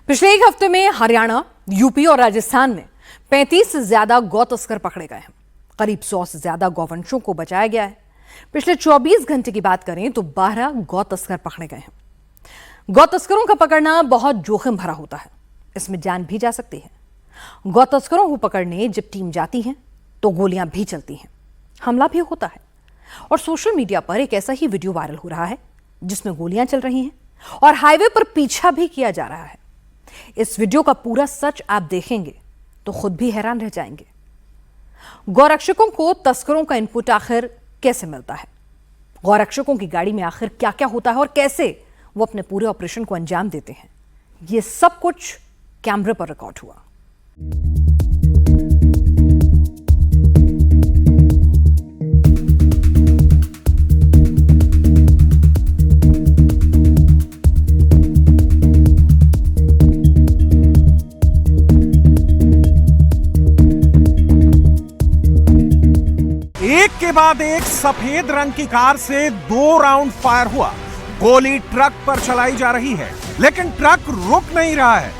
पिछले एक हफ्ते में हरियाणा, यूपी और राजस्थान में 35 से ज्यादा गौ तस्कर पकड़े गए हैं। करीब 100 से ज्यादा गौवंशों को बचाया गया है। पिछले 24 घंटे की बात करें तो 12 गौ तस्कर पकड़े गए हैं। गौ तस्करों का पकड़ना बहुत जोखिम भरा होता है, इसमें जान भी जा सकती है। गौ तस्करों को पकड़ने जब टीम जाती है तो गोलियां भी चलती हैं, हमला भी होता है। और सोशल मीडिया पर एक ऐसा ही वीडियो वायरल हो रहा है जिसमें गोलियां चल रही हैं और हाईवे पर पीछा भी किया जा रहा है। इस वीडियो का पूरा सच आप देखेंगे तो खुद भी हैरान रह जाएंगे। गौरक्षकों को तस्करों का इनपुट आखिर कैसे मिलता है? गौरक्षकों की गाड़ी में आखिर क्या क्या होता है और कैसे वो अपने पूरे ऑपरेशन को अंजाम देते हैं, ये सब कुछ कैमरे पर रिकॉर्ड हुआ। एक के बाद एक सफेद रंग की कार से 2 राउंड फायर हुआ। गोली ट्रक पर चलाई जा रही है, लेकिन ट्रक रुक नहीं रहा है।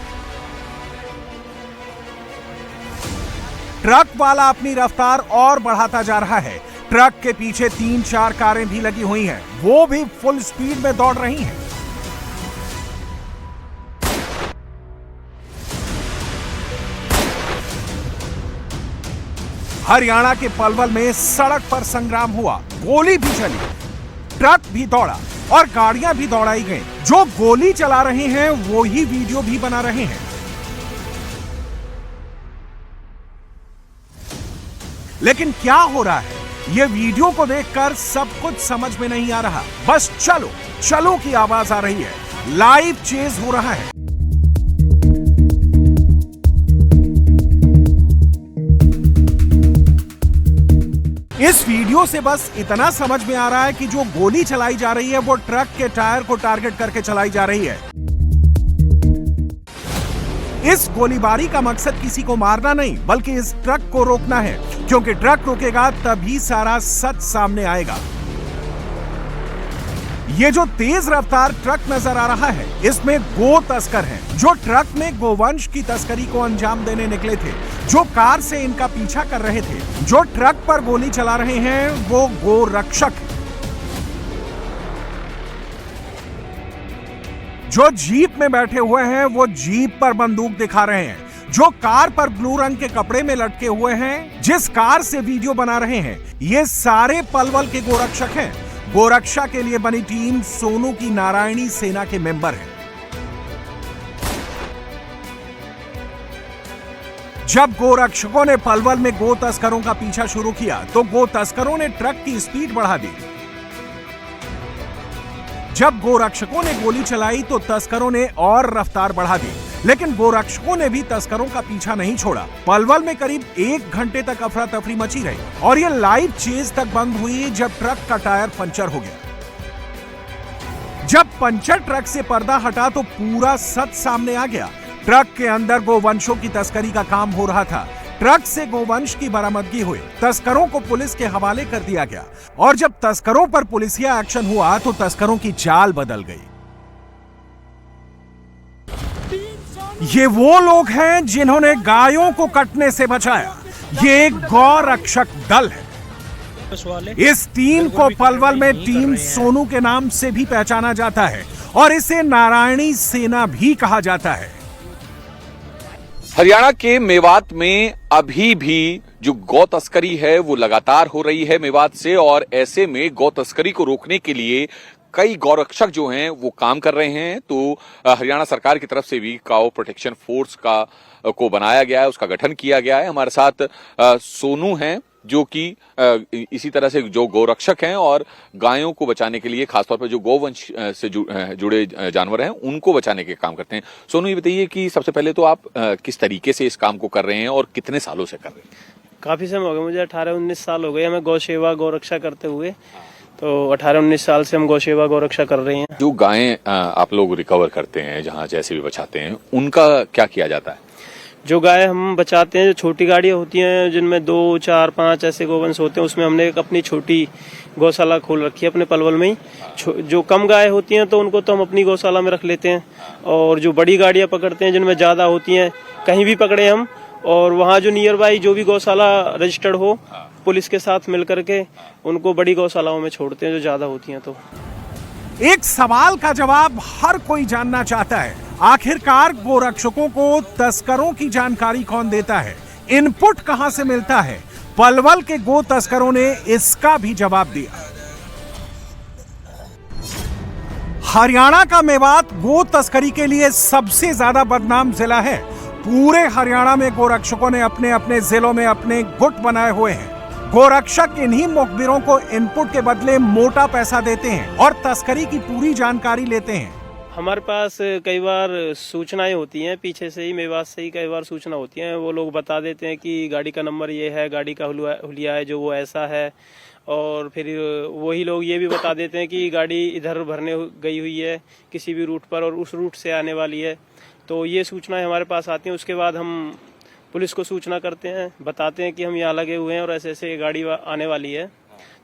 ट्रक वाला अपनी रफ्तार और बढ़ाता जा रहा है। ट्रक के पीछे 3-4 कारें भी लगी हुई हैं, वो भी फुल स्पीड में दौड़ रही हैं। हरियाणा के पलवल में सड़क पर संग्राम हुआ। गोली भी चली, ट्रक भी दौड़ा और गाड़ियां भी दौड़ाई गई। जो गोली चला रहे हैं वो ही वीडियो भी बना रहे हैं। लेकिन क्या हो रहा है, ये वीडियो को देखकर सब कुछ समझ में नहीं आ रहा। बस चलो चलो की आवाज आ रही है, लाइव चेज हो रहा है। इस वीडियो से बस इतना समझ में आ रहा है कि जो गोली चलाई जा रही है वो ट्रक के टायर को टारगेट करके चलाई जा रही है। इस गोलीबारी का मकसद किसी को मारना नहीं, बल्कि इस ट्रक को रोकना है, क्योंकि ट्रक रुकेगा तभी सारा सच सामने आएगा। ये जो तेज रफ्तार ट्रक नजर आ रहा है, इसमें गो तस्कर हैं, जो ट्रक में गोवंश की तस्करी को अंजाम देने निकले थे। जो कार से इनका पीछा कर रहे थे, जो ट्रक पर गोली चला रहे हैं, वो गो रक्षक हैं। जो जीप में बैठे हुए हैं, वो जीप पर बंदूक दिखा रहे हैं। जो कार पर ब्लू रंग के कपड़े में लटके हुए हैं, जिस कार से वीडियो बना रहे हैं, ये सारे पलवल के गोरक्षक हैं। गोरक्षा के लिए बनी टीम सोनू की नारायणी सेना के मेंबर हैं। जब गोरक्षकों ने पलवल में गो तस्करों का पीछा शुरू किया तो गो तस्करों ने ट्रक की स्पीड बढ़ा दी। जब गोरक्षकों ने गोली चलाई तो तस्करों ने और रफ्तार बढ़ा दी, लेकिन गोरक्षकों ने भी तस्करों का पीछा नहीं छोड़ा। पलवल में करीब 1 घंटे तक अफरा तफरी मची रही और ये लाइव चेज तक बंद हुई जब ट्रक का टायर पंचर हो गया। जब पंचर ट्रक से पर्दा हटा तो पूरा सच सामने आ गया। ट्रक के अंदर गोवंशों की तस्करी का काम हो रहा था। ट्रक से गोवंश की बरामदगी हुई, तस्करों को पुलिस के हवाले कर दिया गया और जब तस्करों पर पुलिसिया एक्शन हुआ तो तस्करों की चाल बदल गई। ये वो लोग हैं जिन्होंने गायों को कटने से बचाया। ये एक गौ रक्षक दल है। इस टीम को पलवल में टीम सोनू के नाम से भी पहचाना जाता है और इसे नारायणी सेना भी कहा जाता है। हरियाणा के मेवात में अभी भी जो गौ तस्करी है वो लगातार हो रही है मेवात से, और ऐसे में गौ तस्करी को रोकने के लिए कई गौरक्षक जो हैं वो काम कर रहे हैं। तो हरियाणा सरकार की तरफ से भी काऊ प्रोटेक्शन फोर्स को बनाया गया है, उसका गठन किया गया है। हमारे साथ सोनू हैं जो कि इसी तरह से जो गौरक्षक हैं और गायों को बचाने के लिए, खासतौर पर जो गौवंश से जुड़े जानवर हैं उनको बचाने के काम करते हैं। सोनू, ये बताइए कि सबसे पहले तो आप किस तरीके से इस काम को कर रहे हैं और कितने सालों से कर रहे हैं? काफी समय हो गया, मुझे 18-19 साल हो गए हमें गौ सेवा गौरक्षा करते हुए। तो 18-19 साल से हम गौ सेवा गौरक्षा कर रहे हैं। जो गायें आप लोग रिकवर करते हैं, जहाँ जैसे भी बचाते हैं, उनका क्या किया जाता है? जो गाय हम बचाते हैं, जो छोटी गाड़ियां होती हैं जिनमें 2, 4, 5 ऐसे गोवंश होते हैं, उसमें हमने एक अपनी छोटी गौशाला खोल रखी है अपने पलवल में ही। जो कम गाय होती हैं तो उनको तो हम अपनी गौशाला में रख लेते हैं, और जो बड़ी गाड़ियां पकड़ते हैं जिनमें ज्यादा होती हैं, कहीं भी पकड़े हम, और वहाँ जो नियर बाई जो भी गौशाला रजिस्टर्ड हो, पुलिस के साथ मिल करके उनको बड़ी गौशालाओं में छोड़ते हैं जो ज्यादा होती हैं। तो एक सवाल का जवाब हर कोई जानना चाहता है, आखिरकार गोरक्षकों को तस्करों की जानकारी कौन देता है, इनपुट कहां से मिलता है? पलवल के गो तस्करों ने इसका भी जवाब दिया। हरियाणा का मेवात गो तस्करी के लिए सबसे ज्यादा बदनाम जिला है। पूरे हरियाणा में गोरक्षकों ने अपने अपने जिलों में अपने गुट बनाए हुए हैं। गोरक्षक इन्हीं मुखबिरों को इनपुट के बदले मोटा पैसा देते हैं और तस्करी की पूरी जानकारी लेते हैं। हमारे पास कई बार सूचनाएं होती हैं, पीछे से ही मेवात से ही कई बार सूचना होती हैं। वो लोग बता देते हैं कि गाड़ी का नंबर ये है, गाड़ी का हुलिया है जो वो ऐसा है, और फिर वही लोग ये भी बता देते हैं कि गाड़ी इधर भरने गई हुई है किसी भी रूट पर और उस रूट से आने वाली है। तो ये सूचनाएं हमारे पास आती हैं। उसके बाद हम पुलिस को सूचना करते हैं, बताते हैं कि हम यहाँ लगे हुए हैं और ऐसे ऐसे गाड़ी आने वाली है।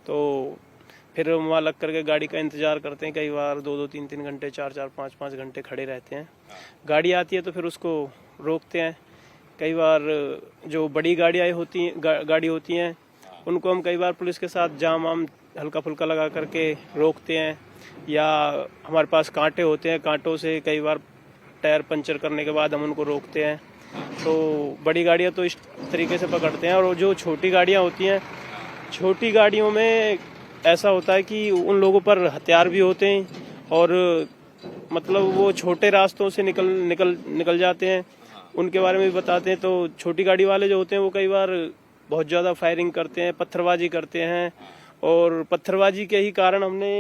तो फिर हम वहाँ लग करके गाड़ी का इंतजार करते हैं। कई बार 2-2, 3-3 घंटे, 4-4, 5-5 घंटे खड़े रहते हैं। गाड़ी आती है तो फिर उसको रोकते हैं। कई बार जो बड़ी गाड़ी होती हैं उनको हम कई बार पुलिस के साथ जाम वाम हल्का फुल्का लगा करके रोकते हैं, या हमारे पास कांटे होते हैं, कांटों से कई बार टायर पंचर करने के बाद हम उनको रोकते हैं। तो बड़ी गाड़ियाँ तो इस तरीके से पकड़ते हैं। और जो छोटी गाड़ियाँ होती हैं, छोटी गाड़ियों में ऐसा होता है कि उन लोगों पर हथियार भी होते हैं और मतलब वो छोटे रास्तों से निकल जाते हैं। उनके बारे में भी बताते हैं। तो छोटी गाड़ी वाले जो होते हैं वो कई बार बहुत ज़्यादा फायरिंग करते हैं, पत्थरबाजी करते हैं, और पत्थरबाजी के ही कारण हमने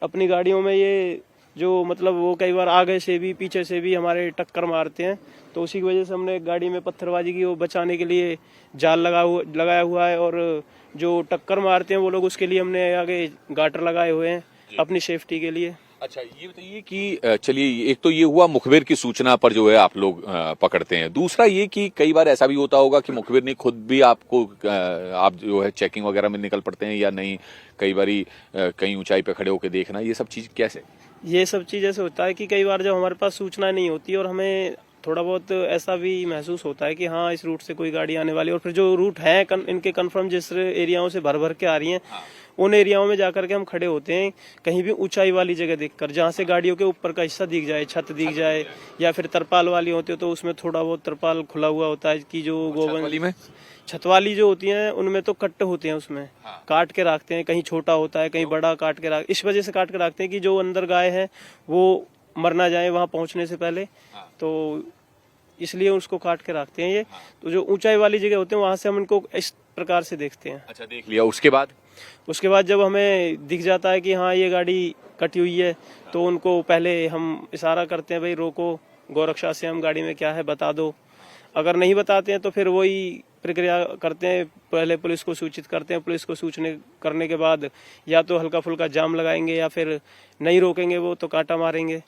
अपनी गाड़ियों में ये जो मतलब वो कई बार आगे से भी पीछे से भी हमारे टक्कर मारते हैं। तो उसी की वजह से हमने गाड़ी में पत्थरबाजी की वो बचाने के लिए जाल लगाया हुआ है, और जो टक्कर मारते हैं वो लोग उसके लिए हमने आगे गाटर लगाए हुए हैं अपनी सेफ्टी के लिए। अच्छा, ये बताइए कि चलिए, एक तो ये हुआ मुखबिर की सूचना पर जो है आप लोग पकड़ते हैं। दूसरा ये कि कई बार ऐसा भी होता होगा कि मुखबिर ने खुद भी आपको आप जो है चेकिंग वगैरह में निकल पड़ते हैं या नहीं, कई बारी कहीं ऊंचाई पे खड़े होकर देखना, ये सब चीज कैसे? ये सब चीज ऐसे होता है कि कई बार जब हमारे पास सूचना नहीं होती और हमें थोड़ा बहुत ऐसा भी महसूस होता है कि हाँ इस रूट से कोई गाड़ी आने वाली है, और फिर जो रूट है इनके कंफर्म जिस एरियाओं से भर के आ रही हैं, उन एरियाओं में जाकर के हम खड़े होते हैं कहीं भी ऊंचाई वाली जगह देखकर, जहां से गाड़ियों के ऊपर का हिस्सा दिख जाए, छत दिख जाए, या फिर तरपाल वाली होती है तो उसमें थोड़ा बहुत तरपाल खुला हुआ होता है कि जो गोवन छत वाली जो होती हैं उनमें तो कट्टे होते हैं, उसमें काट के रखते हैं, कहीं छोटा होता है कहीं बड़ा काट के रख, इस वजह से काट के रखते हैं कि जो अंदर गाय है वो मर ना जाए वहां पहुंचने से पहले, तो इसलिए उसको काट के रखते हैं ये। तो जो ऊंचाई वाली जगह होते हैं वहां से हम इनको इस प्रकार से देखते हैं। अच्छा, देख लिया। उसके बाद जब हमें दिख जाता है कि हाँ ये गाड़ी कटी हुई है तो उनको पहले हम इशारा करते हैं, भाई रोको, गौरक्षा से हम गाड़ी में क्या है बता दो। अगर नहीं बताते हैं तो फिर वही प्रक्रिया करते हैं, पहले पुलिस को सूचित करते हैं। पुलिस को सूचना करने के बाद या तो हल्का फुल्का जाम लगाएंगे या फिर नहीं रोकेंगे वो तो कांटा मारेंगे,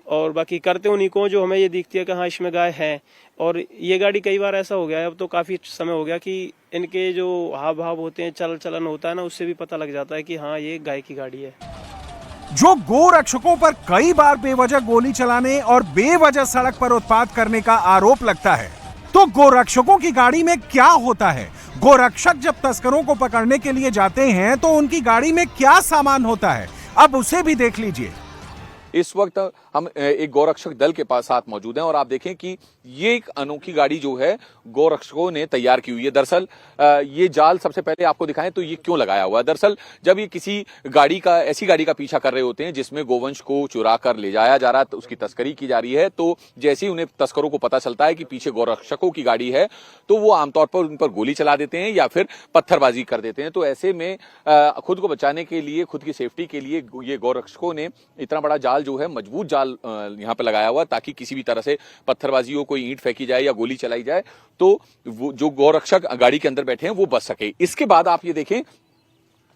और बाकी करते उन्हीं को जो हमें ये दिखती है कि हाँ इसमें गाय है। और ये गाड़ी कई बार ऐसा हो गया है, अब तो काफी समय हो गया कि इनके जो हाव भाव होते हैं, चलन होता है ना, उससे भी पता लग जाता है कि हाँ ये गाय की गाड़ी है। जो गो रक्षकों पर कई बार बेवजह गोली चलाने और बेवजह सड़क पर उत्पात करने का आरोप लगता है, तो गोरक्षकों की गाड़ी में क्या होता है? गोरक्षक जब तस्करों को पकड़ने के लिए जाते हैं तो उनकी गाड़ी में क्या सामान होता है, अब उसे भी देख लीजिए। इस वक्त हम एक गौरक्षक दल के पास साथ मौजूद हैं और आप देखें कि ये एक अनोखी गाड़ी जो है गौरक्षकों ने तैयार की हुई है। दरअसल ये जाल सबसे पहले आपको दिखाएं तो ये क्यों लगाया हुआ है। दरअसल जब ये किसी ऐसी गाड़ी का पीछा कर रहे होते हैं जिसमें गोवंश को चुरा कर ले जाया जा रहा है, तो उसकी तस्करी की जा रही है, तो जैसे ही उन्हें तस्करों को पता चलता है कि पीछे गौरक्षकों की गाड़ी है तो वो आमतौर पर उन पर गोली चला देते हैं या फिर पत्थरबाजी कर देते हैं। तो ऐसे में खुद को बचाने के लिए, खुद की सेफ्टी के लिए ये गौरक्षकों ने इतना बड़ा जाल जो है, मजबूत जाल यहां पर लगाया हुआ, ताकि किसी भी तरह से पत्थरबाजी हो, कोई ईंट फेंकी जाए या गोली चलाई जाए तो वो जो गौरक्षक गाड़ी के अंदर बैठे हैं वो बच सके। इसके बाद आप ये देखें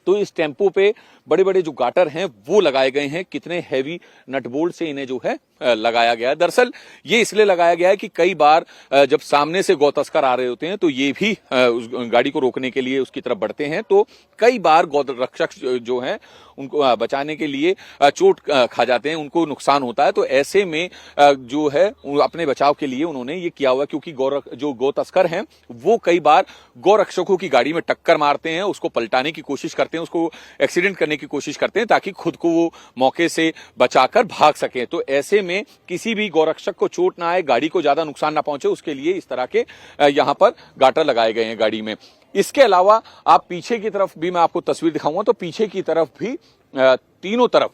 तो इस टेम्पो पे बड़े बड़े जो गाटर हैं वो लगाए गए हैं, कितने हैवी नट बोल्ट से इन्हें जो है लगाया गया है। दरअसल ये इसलिए लगाया गया है कि कई बार जब सामने से गौ तस्कर आ रहे होते हैं तो ये भी उस गाड़ी को रोकने के लिए उसकी तरफ बढ़ते हैं, तो कई बार गौ रक्षक जो हैं उनको बचाने के लिए चोट खा जाते हैं, उनको नुकसान होता है। तो ऐसे में जो है अपने बचाव के लिए उन्होंने ये किया हुआ, क्योंकि जो गौ तस्कर हैं वो कई बार गौ रक्षकों की गाड़ी में टक्कर मारते हैं, उसको पलटाने की कोशिश करते हैं, उसको एक्सीडेंट करने की कोशिश करते हैं ताकि खुद को वो मौके से बचाकर भाग सके। तो ऐसे में किसी भी गौरक्षक को चोट ना आए, गाड़ी को ज्यादा नुकसान ना पहुंचे, उसके लिए इस तरह के यहां पर गाटर लगाए गए हैं गाड़ी में। इसके अलावा आप पीछे की तरफ भी मैं आपको तस्वीर दिखाऊंगा, तो पीछे की तरफ भी तीनों तरफ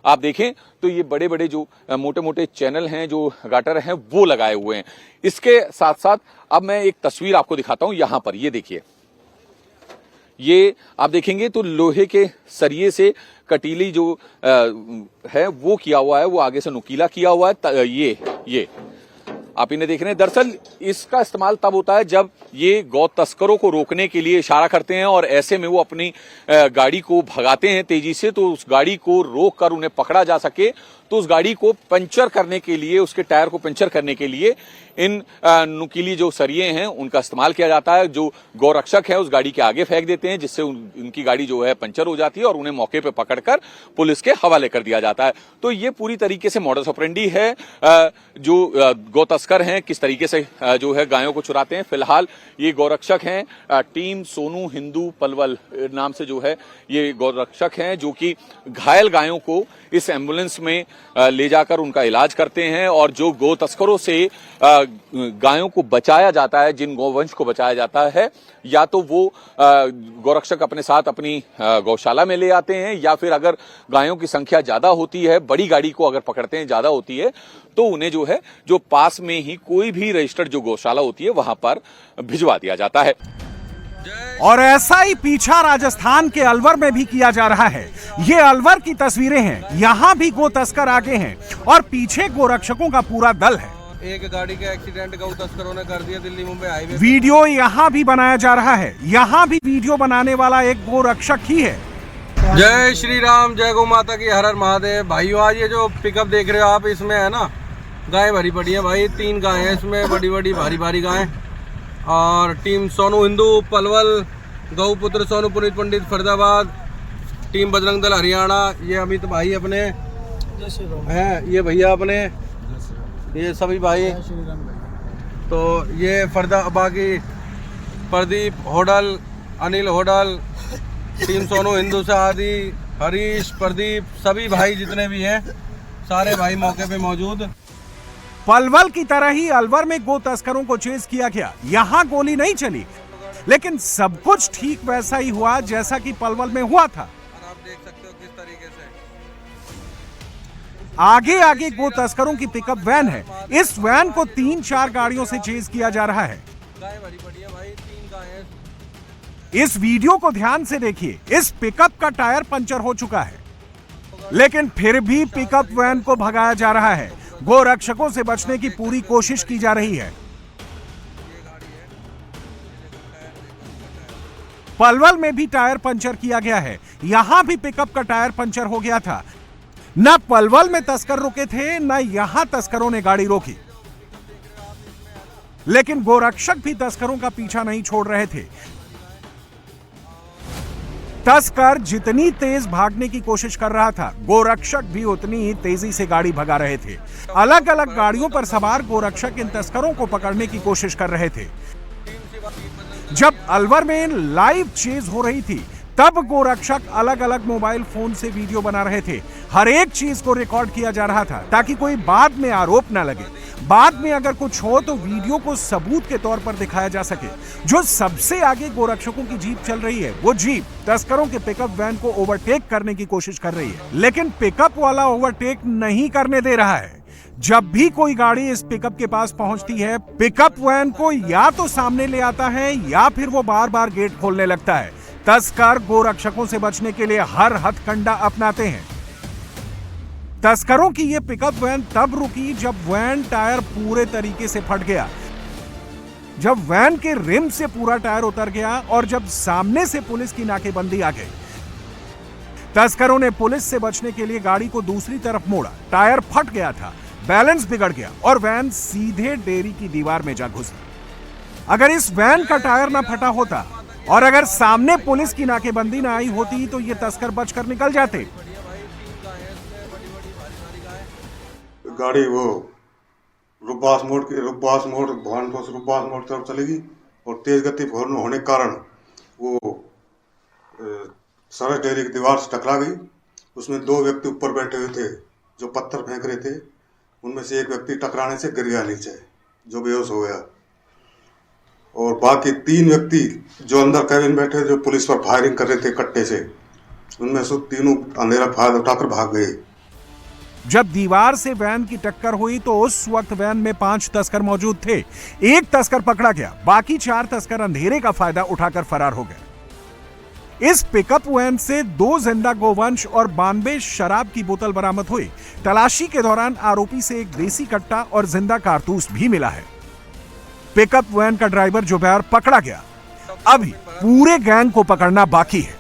आप देखें तो ये बड़े बड़े जो मोटे मोटे चैनल हैं, जो गाटर हैं, वो लगाए हुए हैं। इसके साथ साथ अब मैं एक तस्वीर आपको दिखाता हूं। यहां पर ये देखिए, ये आप देखेंगे तो लोहे के सरिये से कटीली जो है वो किया हुआ है, वो आगे से नुकीला किया हुआ है। ये आप इन्हें देख रहे हैं। दरअसल इसका इस्तेमाल तब होता है जब ये गौ तस्करों को रोकने के लिए इशारा करते हैं और ऐसे में वो अपनी गाड़ी को भगाते हैं तेजी से, तो उस गाड़ी को रोक कर उन्हें पकड़ा जा सके। तो उस गाड़ी को पंचर करने के लिए, उसके टायर को पंचर करने के लिए इन नुकीली जो सरिये हैं उनका इस्तेमाल किया जाता है। जो गौरक्षक है उस गाड़ी के आगे फेंक देते हैं, जिससे उनकी गाड़ी जो है पंचर हो जाती है और उन्हें मौके पर पकड़कर पुलिस के हवाले कर दिया जाता है। तो ये पूरी तरीके से मॉडस ऑपरेंडी है जो गौ तस्कर हैं किस तरीके से जो है गायों को चुराते हैं। फिलहाल ये गौरक्षक हैं, टीम सोनू हिंदू पलवल नाम से जो है ये गौरक्षक हैं, जो कि घायल गायों को इस एम्बुलेंस में ले जाकर उनका इलाज करते हैं। और जो गौ तस्करों से गायों को बचाया जाता है, जिन गौवंश को बचाया जाता है, या तो वो गौरक्षक अपने साथ अपनी गौशाला में ले आते हैं, या फिर अगर गायों की संख्या ज्यादा होती है, बड़ी गाड़ी को अगर पकड़ते हैं ज्यादा होती है, तो उन्हें जो है जो पास में ही कोई भी रजिस्टर्ड जो गौशाला होती है वहां पर भिजवा दिया जाता है। और ऐसा ही पीछा राजस्थान के अलवर में भी किया जा रहा है। ये अलवर की तस्वीरें हैं, यहाँ भी गो तस्कर आगे हैं और पीछे गोरक्षकों का पूरा दल है। एक गाड़ी के एक्सीडेंट गौ तस्करों ने कर दिया दिल्ली मुंबई हाईवे। वीडियो यहाँ भी बनाया जा रहा है, यहाँ भी वीडियो बनाने वाला एक गोरक्षक ही है। जय श्री राम, जय गौ माता की, हर हर महादेव। भाइयों आज ये जो पिकअप देख रहे हो आप, इसमें है ना गायें भरी पड़ी है भाई, 3 गायें हैं इसमें, बड़ी बड़ी भारी भारी गायें। और टीम सोनू हिंदू पलवल, गौ पुत्र सोनू पुनीत पंडित फरीदाबाद, टीम बजरंग दल हरियाणा, ये अमित भाई अपने हैं, ये भैया अपने, ये सभी भाई। तो ये बाकी प्रदीप होडल, अनिल होडल, टीम सोनू हिंदू से आदि, हरीश, प्रदीप, सभी भाई जितने भी हैं सारे भाई मौके पे मौजूद। पलवल की तरह ही अलवर में गो तस्करों को चेज किया गया। यहाँ गोली नहीं चली, लेकिन सब कुछ ठीक वैसा ही हुआ जैसा कि पलवल में हुआ था। और आप देख सकते हो किस तरीके से आगे आगे गो तस्करों की पिकअप वैन है। इस वैन को 3-4 गाड़ियों से चेज किया जा रहा है। गायें भरी पड़ी है भाई, 3 गायें। इस वीडियो को ध्यान से देखिए। इस पिकअप का टायर पंचर हो चुका है, लेकिन फिर भी पिकअप वैन को भगाया जा रहा है। गोरक्षकों से बचने की पूरी कोशिश की जा रही है। पलवल में भी टायर पंचर किया गया है। यहां भी पिकअप का टायर पंचर हो गया था। न पलवल में तस्कर रुके थे, न यहां तस्करों ने गाड़ी रोकी, लेकिन गोरक्षक भी तस्करों का पीछा नहीं छोड़ रहे थे। तस्कर जितनी तेज भागने की कोशिश कर रहा था, गोरक्षक भी उतनी ही तेजी से गाड़ी भगा रहे थे। अलग अलग गाड़ियों पर सवार गोरक्षक इन तस्करों को पकड़ने की कोशिश कर रहे थे। जब अलवर में लाइव चेज हो रही थी, तब गोरक्षक अलग अलग मोबाइल फोन से वीडियो बना रहे थे। हर एक चीज को रिकॉर्ड किया जा रहा था ताकि कोई बाद में आरोप न लगे। बाद में अगर कुछ हो तो वीडियो को सबूत के तौर पर दिखाया जा सके। जो सबसे आगे गोरक्षकों की जीप चल रही है, वो जीप तस्करों के पिकअप वैन को ओवरटेक करने की कोशिश कर रही है, लेकिन पिकअप वाला ओवरटेक नहीं करने दे रहा है। जब भी कोई गाड़ी इस पिकअप के पास पहुंचती है, पिकअप वैन को या तो सामने ले आता है या फिर वो बार बार गेट खोलने लगता है। तस्कर गोरक्षकों से बचने के लिए हर हथकंडा अपनाते हैं। तस्करों की यह पिकअप वैन तब रुकी जब वैन टायर पूरे तरीके से फट गया, जब वैन के रिम से पूरा टायर उतर गया और जब सामने से पुलिस की नाकेबंदी आ गई। तस्करों ने पुलिस से बचने के लिए गाड़ी को दूसरी तरफ मोड़ा। टायर फट गया था, बैलेंस बिगड़ गया और वैन सीधे डेयरी की दीवार में जा घुसी। अगर इस वैन का टायर ना फटा होता और अगर सामने पुलिस की नाकेबंदी ना आई होती तो ये तस्कर बचकर निकल जाते। गाड़ी वो रुपास मोड़ तरफ चलेगी और तेज गति होने के कारण वो सरस डेयरी की दीवार से टकरा गई। उसमें 2 व्यक्ति ऊपर बैठे हुए थे जो पत्थर फेंक रहे थे। उनमें से एक व्यक्ति टकराने से गिर गया नीचे, जो बेहोश हो गया, और बाकी 3 व्यक्ति जो अंदर कैबिन बैठे जो पुलिस पर फायरिंग कर रहे थे कट्टे से, उनमें से तीनों अंधेरा फायर उठाकर भाग गए। जब दीवार से वैन की टक्कर हुई तो उस वक्त वैन में 5 तस्कर मौजूद थे। एक तस्कर पकड़ा गया, बाकी 4 तस्कर अंधेरे का फायदा उठाकर फरार हो गए। इस पिकअप वैन से 2 जिंदा गोवंश और 92 शराब की बोतल बरामद हुई। तलाशी के दौरान आरोपी से एक देसी कट्टा और जिंदा कारतूस भी मिला है। पिकअप वैन का ड्राइवर जुबैर पकड़ा गया। अभी पूरे गैंग को पकड़ना बाकी है।